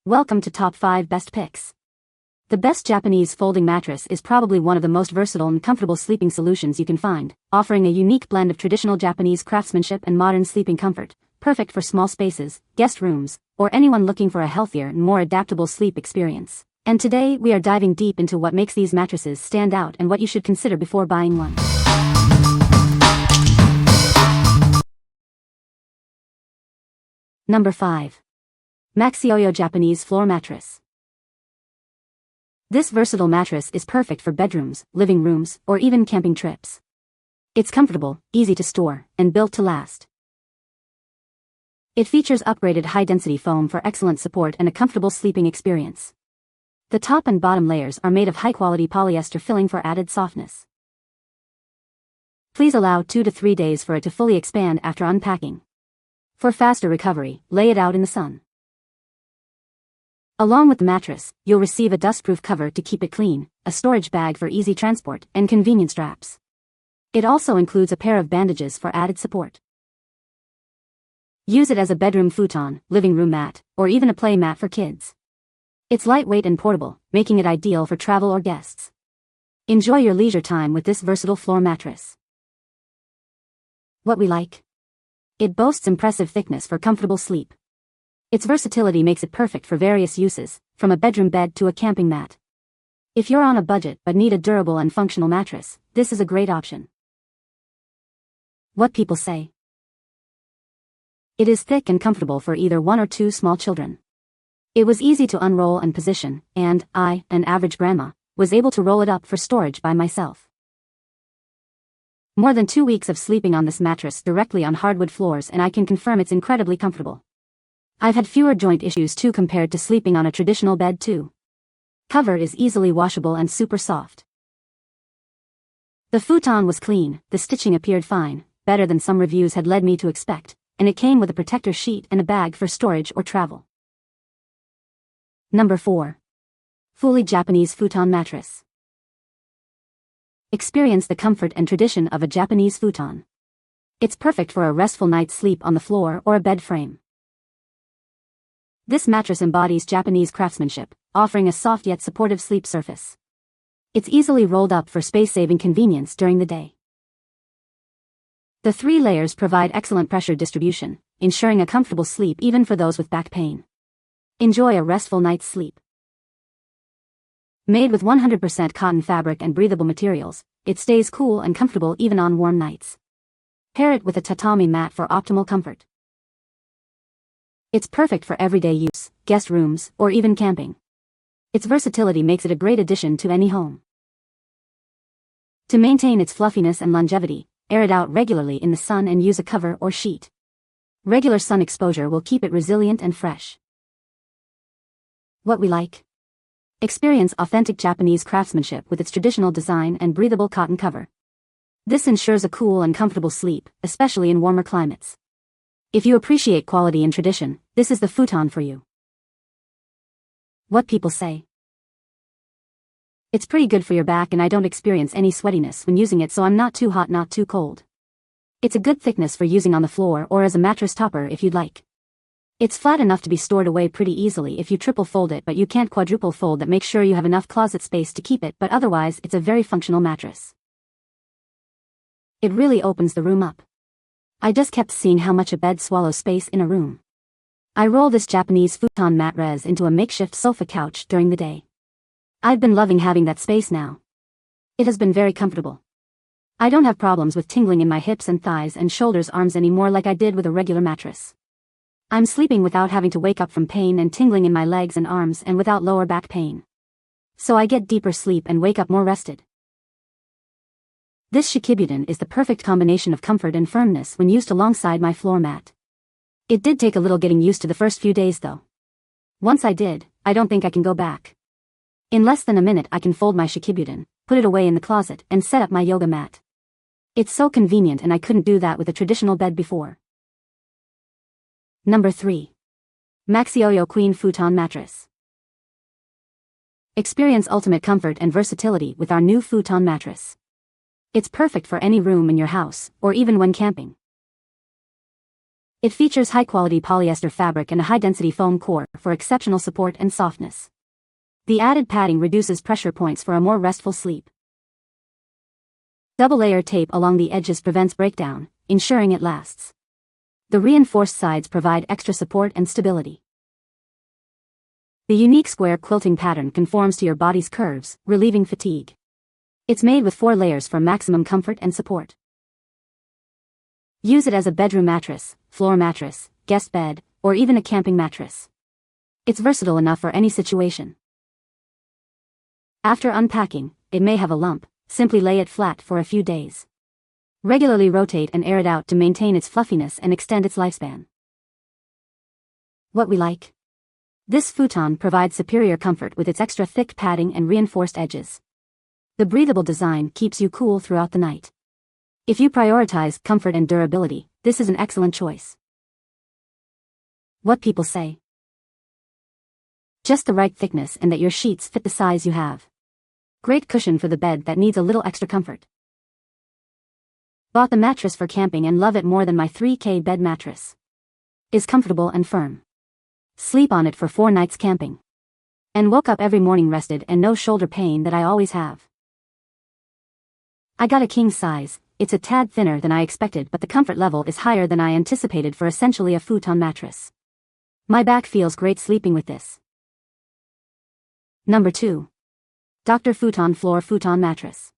Welcome to Top 5 Best Picks. The best Japanese folding mattress is probably one of the most versatile and comfortable sleeping solutions you can find, offering a unique blend of traditional Japanese craftsmanship and modern sleeping comfort, perfect for small spaces, guest rooms, or anyone looking for a healthier and more adaptable sleep experience. And today we are diving deep into what makes these mattresses stand out and what you should consider before buying one. Number 5. MAXYOYO Japanese Floor Mattress. This versatile mattress is perfect for bedrooms, living rooms, or even camping trips. It's comfortable, easy to store, and built to last. It features upgraded high-density foam for excellent support and a comfortable sleeping experience. The top and bottom layers are made of high-quality polyester filling for added softness. Please allow 2 to 3 days for it to fully expand after unpacking. For faster recovery, lay it out in the sun. Along with the mattress, you'll receive a dustproof cover to keep it clean, a storage bag for easy transport, and convenient straps. It also includes a pair of bandages for added support. Use it as a bedroom futon, living room mat, or even a play mat for kids. It's lightweight and portable, making it ideal for travel or guests. Enjoy your leisure time with this versatile floor mattress. What we like? It boasts impressive thickness for comfortable sleep. Its versatility makes it perfect for various uses, from a bedroom bed to a camping mat. If you're on a budget but need a durable and functional mattress, this is a great option. What people say? It is thick and comfortable for either 1 or 2 small children. It was easy to unroll and position, and I, an average grandma, was able to roll it up for storage by myself. More than 2 weeks of sleeping on this mattress directly on hardwood floors, and I can confirm it's incredibly comfortable. I've had fewer joint issues too compared to sleeping on a traditional bed too. Cover is easily washable and super soft. The futon was clean, the stitching appeared fine, better than some reviews had led me to expect, and it came with a protector sheet and a bag for storage or travel. Number 4. FULI Japanese Futon Mattress. Experience the comfort and tradition of a Japanese futon. It's perfect for a restful night's sleep on the floor or a bed frame. This mattress embodies Japanese craftsmanship, offering a soft yet supportive sleep surface. It's easily rolled up for space-saving convenience during the day. The 3 layers provide excellent pressure distribution, ensuring a comfortable sleep even for those with back pain. Enjoy a restful night's sleep. Made with 100% cotton fabric and breathable materials, it stays cool and comfortable even on warm nights. Pair it with a tatami mat for optimal comfort. It's perfect for everyday use, guest rooms, or even camping. Its versatility makes it a great addition to any home. To maintain its fluffiness and longevity, air it out regularly in the sun and use a cover or sheet. Regular sun exposure will keep it resilient and fresh. What we like? Experience authentic Japanese craftsmanship with its traditional design and breathable cotton cover. This ensures a cool and comfortable sleep, especially in warmer climates. If you appreciate quality and tradition, this is the futon for you. What people say? It's pretty good for your back and I don't experience any sweatiness when using it, so I'm not too hot, not too cold. It's a good thickness for using on the floor or as a mattress topper if you'd like. It's flat enough to be stored away pretty easily if you triple fold it, but you can't quadruple fold that. Make sure you have enough closet space to keep it, but otherwise it's a very functional mattress. It really opens the room up. I just kept seeing how much a bed swallows space in a room. I roll this Japanese futon mattress into a makeshift sofa couch during the day. I've been loving having that space now. It has been very comfortable. I don't have problems with tingling in my hips and thighs and shoulders, arms anymore like I did with a regular mattress. I'm sleeping without having to wake up from pain and tingling in my legs and arms, and without lower back pain. So I get deeper sleep and wake up more rested. This XICIKIN is the perfect combination of comfort and firmness when used alongside my floor mat. It did take a little getting used to the first few days though. Once I did, I don't think I can go back. In less than a minute I can fold my XICIKIN, put it away in the closet, and set up my yoga mat. It's so convenient, and I couldn't do that with a traditional bed before. Number 3. MAXYOYO Queen Futon Mattress. Experience ultimate comfort and versatility with our new futon mattress. It's perfect for any room in your house, or even when camping. It features high-quality polyester fabric and a high-density foam core for exceptional support and softness. The added padding reduces pressure points for a more restful sleep. Double-layer tape along the edges prevents breakdown, ensuring it lasts. The reinforced sides provide extra support and stability. The unique square quilting pattern conforms to your body's curves, relieving fatigue. It's made with 4 layers for maximum comfort and support. Use it as a bedroom mattress, floor mattress, guest bed, or even a camping mattress. It's versatile enough for any situation. After unpacking, it may have a lump. Simply lay it flat for a few days. Regularly rotate and air it out to maintain its fluffiness and extend its lifespan. What we like. This futon provides superior comfort with its extra thick padding and reinforced edges. The breathable design keeps you cool throughout the night. If you prioritize comfort and durability, this is an excellent choice. What people say. Just the right thickness and that your sheets fit the size you have. Great cushion for the bed that needs a little extra comfort. Bought the mattress for camping and love it more than my 3K bed mattress. Is comfortable and firm. Sleep on it for 4 nights camping. And woke up every morning rested and no shoulder pain that I always have. I got a king size. It's a tad thinner than I expected, but the comfort level is higher than I anticipated for essentially a futon mattress. My back feels great sleeping with this. Number 2. Dr.Futon Floor Futon Mattress.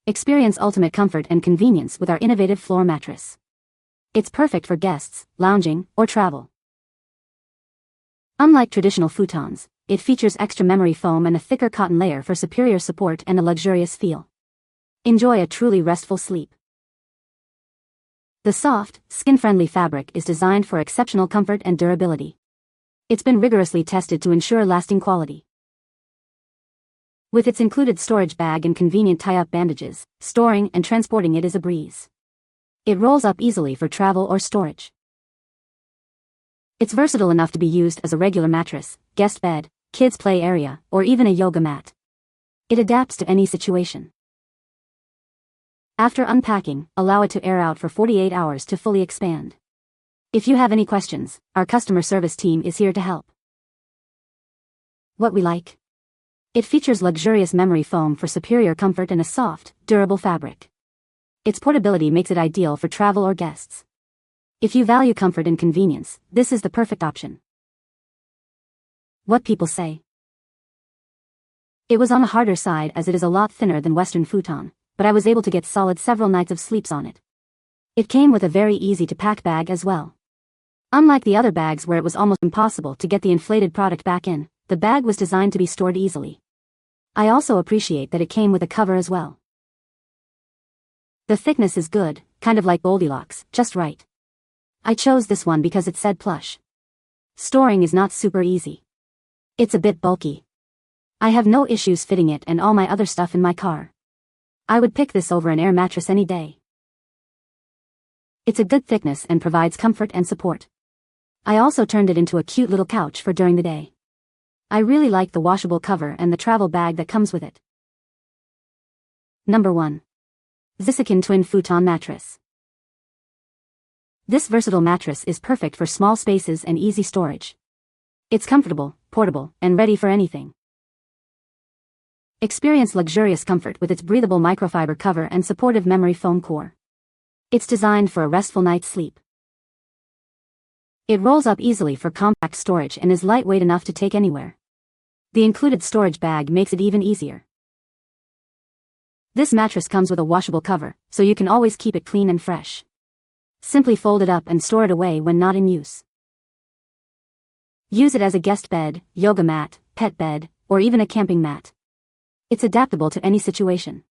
Experience ultimate comfort and convenience with our innovative floor mattress. It's perfect for guests, lounging, or travel. Unlike traditional futons, it features extra memory foam and a thicker cotton layer for superior support and a luxurious feel. Enjoy a truly restful sleep. The soft, skin-friendly fabric is designed for exceptional comfort and durability. It's been rigorously tested to ensure lasting quality. With its included storage bag and convenient tie-up bandages, storing and transporting it is a breeze. It rolls up easily for travel or storage. It's versatile enough to be used as a regular mattress, guest bed, kids' play area, or even a yoga mat. It adapts to any situation. After unpacking, allow it to air out for 48 hours to fully expand. If you have any questions, our customer service team is here to help. What we like. It features luxurious memory foam for superior comfort and a soft, durable fabric. Its portability makes it ideal for travel or guests. If you value comfort and convenience, this is the perfect option. What people say. It was on the harder side as it is a lot thinner than Western futon, but I was able to get solid several nights of sleeps on it. It came with a very easy-to-pack bag as well. Unlike the other bags where it was almost impossible to get the inflated product back in, the bag was designed to be stored easily. I also appreciate that it came with a cover as well. The thickness is good, kind of like Goldilocks, just right. I chose this one because it said plush. Storing is not super easy. It's a bit bulky. I have no issues fitting it and all my other stuff in my car. I would pick this over an air mattress any day. It's a good thickness and provides comfort and support. I also turned it into a cute little couch for during the day. I really like the washable cover and the travel bag that comes with it. Number 1. XICIKIN Twin Futon Mattress. This versatile mattress is perfect for small spaces and easy storage. It's comfortable, portable, and ready for anything. Experience luxurious comfort with its breathable microfiber cover and supportive memory foam core. It's designed for a restful night's sleep. It rolls up easily for compact storage and is lightweight enough to take anywhere. The included storage bag makes it even easier. This mattress comes with a washable cover, so you can always keep it clean and fresh. Simply fold it up and store it away when not in use. Use it as a guest bed, yoga mat, pet bed, or even a camping mat. It's adaptable to any situation.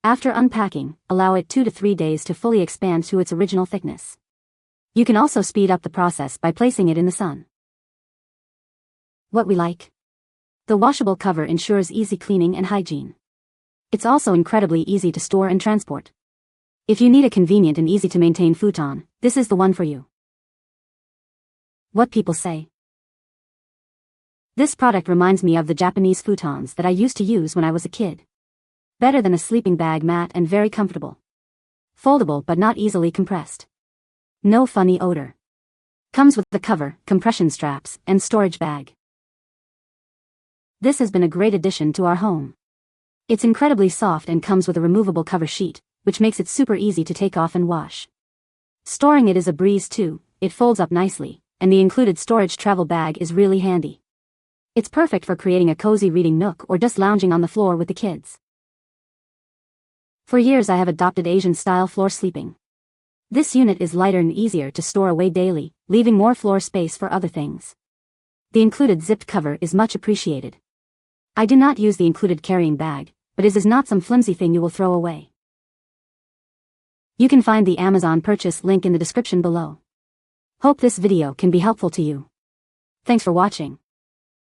After unpacking, allow it 2 to 3 days to fully expand to its original thickness. You can also speed up the process by placing it in the sun. What we like. The washable cover ensures easy cleaning and hygiene. It's also incredibly easy to store and transport. If you need a convenient and easy to maintain futon, this is the one for you. What people say. This product reminds me of the Japanese futons that I used to use when I was a kid. Better than a sleeping bag mat and very comfortable. Foldable but not easily compressed. No funny odor. Comes with the cover, compression straps, and storage bag. This has been a great addition to our home. It's incredibly soft and comes with a removable cover sheet, which makes it super easy to take off and wash. Storing it is a breeze too, it folds up nicely, and the included storage travel bag is really handy. It's perfect for creating a cozy reading nook or just lounging on the floor with the kids. For years I have adopted Asian-style floor sleeping. This unit is lighter and easier to store away daily, leaving more floor space for other things. The included zipped cover is much appreciated. I do not use the included carrying bag, but it is not some flimsy thing you will throw away. You can find the Amazon purchase link in the description below. Hope this video can be helpful to you. Thanks for watching.